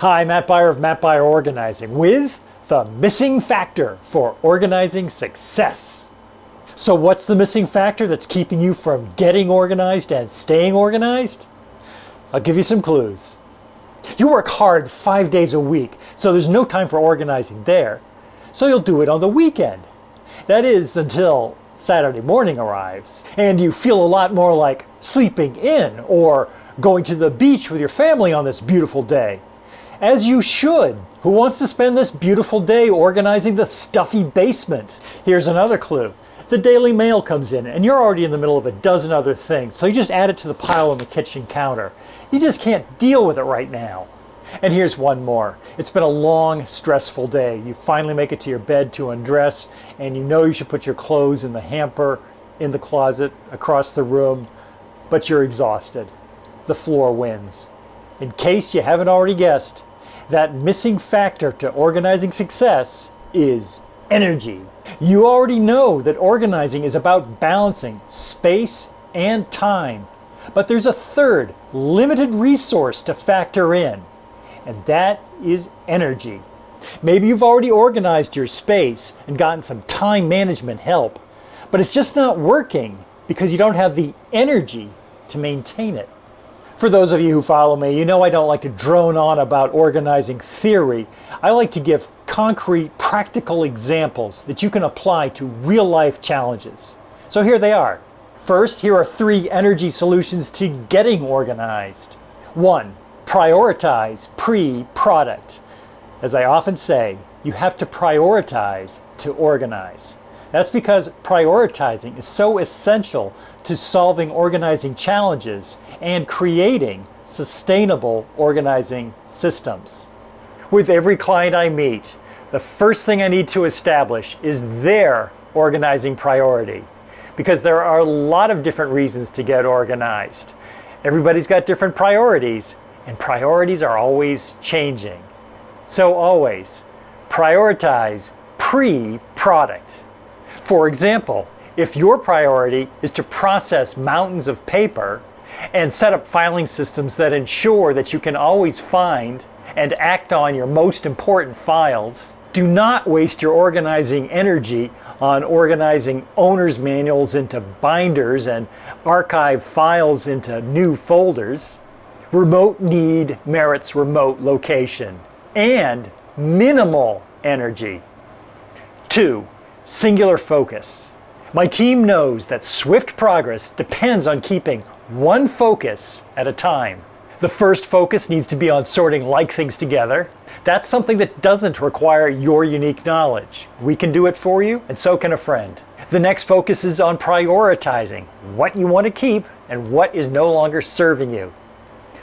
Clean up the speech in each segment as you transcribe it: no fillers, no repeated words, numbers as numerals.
Hi, Matt Beyer of Matt Beyer Organizing with the missing factor for organizing success. So what's the missing factor that's keeping you from getting organized and staying organized? I'll give you some clues. You work hard 5 days a week, so there's no time for organizing there. So you'll do it on the weekend. That is, until Saturday morning arrives, and you feel a lot more like sleeping in or going to the beach with your family on this beautiful day. As you should. Who wants to spend this beautiful day organizing the stuffy basement? Here's another clue. The Daily Mail comes in and you're already in the middle of a dozen other things, so you just add it to the pile on the kitchen counter. You just can't deal with it right now. And here's one more. It's been a long, stressful day. You finally make it to your bed to undress, and you know you should put your clothes in the hamper, in the closet, across the room, but you're exhausted. The floor wins. In case you haven't already guessed, that missing factor to organizing success is energy. You already know that organizing is about balancing space and time. But there's a third, limited resource to factor in, and that is energy. Maybe you've already organized your space and gotten some time management help, but it's just not working because you don't have the energy to maintain it. For those of you who follow me, you know I don't like to drone on about organizing theory. I like to give concrete, practical examples that you can apply to real-life challenges. So here they are. First, here are 3 energy solutions to getting organized. 1. Prioritize pre-product. As I often say, you have to prioritize to organize. That's because prioritizing is so essential to solving organizing challenges and creating sustainable organizing systems. With every client I meet, the first thing I need to establish is their organizing priority, because there are a lot of different reasons to get organized. Everybody's got different priorities, and priorities are always changing. So always prioritize pre-product. For example, if your priority is to process mountains of paper and set up filing systems that ensure that you can always find and act on your most important files, do not waste your organizing energy on organizing owner's manuals into binders and archive files into new folders. Remote need merits remote location and minimal energy. 2. Singular focus. My team knows that swift progress depends on keeping one focus at a time. The first focus needs to be on sorting like things together. That's something that doesn't require your unique knowledge. We can do it for you, and so can a friend. The next focus is on prioritizing what you want to keep and what is no longer serving you.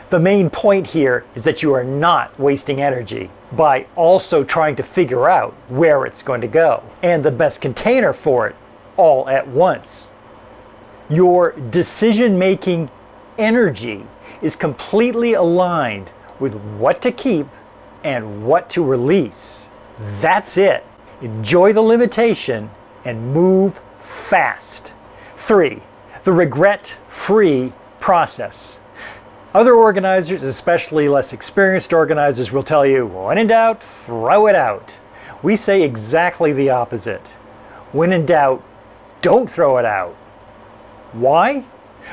The main point here is that you are not wasting energy by also trying to figure out where it's going to go and the best container for it all at once. Your decision-making energy is completely aligned with what to keep and what to release. That's it. Enjoy the limitation and move fast. 3. The regret-free process. Other organizers, especially less experienced organizers, will tell you, when in doubt, throw it out. We say exactly the opposite. When in doubt, don't throw it out. Why?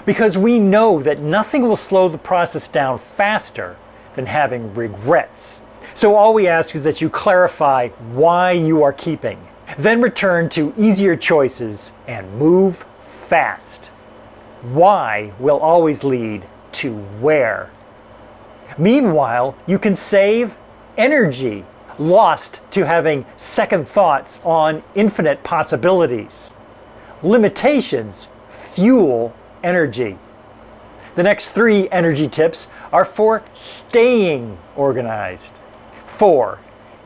Because we know that nothing will slow the process down faster than having regrets. So all we ask is that you clarify why you are keeping. Then return to easier choices and move fast. Why will always lead to where. Meanwhile, you can save energy lost to having second thoughts on infinite possibilities. Limitations fuel energy. The next 3 energy tips are for staying organized. 4.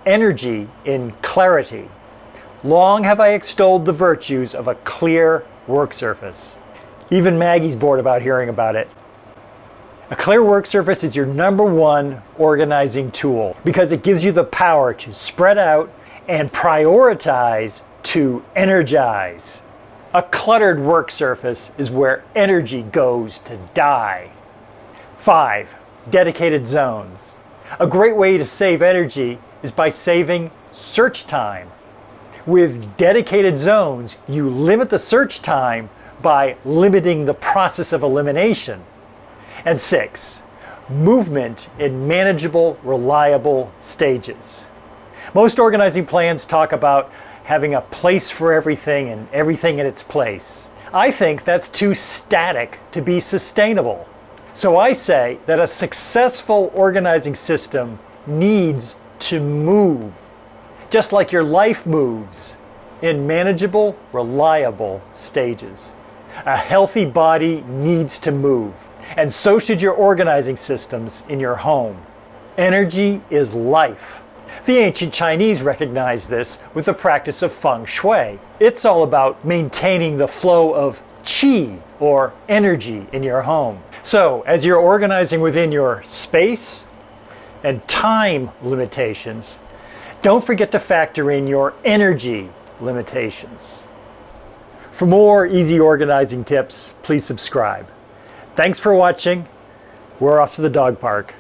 Energy in clarity. Long have I extolled the virtues of a clear work surface. Even Maggie's bored about hearing about it. A clear work surface is your #1 organizing tool because it gives you the power to spread out and prioritize to energize. A cluttered work surface is where energy goes to die. 5. Dedicated zones. A great way to save energy is by saving search time. With dedicated zones, you limit the search time by limiting the process of elimination. And 6, movement in manageable, reliable stages. Most organizing plans talk about having a place for everything and everything in its place. I think that's too static to be sustainable. So I say that a successful organizing system needs to move, just like your life moves, in manageable, reliable stages. A healthy body needs to move, and so should your organizing systems in your home. Energy is life. The ancient Chinese recognized this with the practice of feng shui. It's all about maintaining the flow of qi, or energy, in your home. So, as you're organizing within your space and time limitations, don't forget to factor in your energy limitations. For more easy organizing tips, please subscribe. Thanks for watching. We're off to the dog park.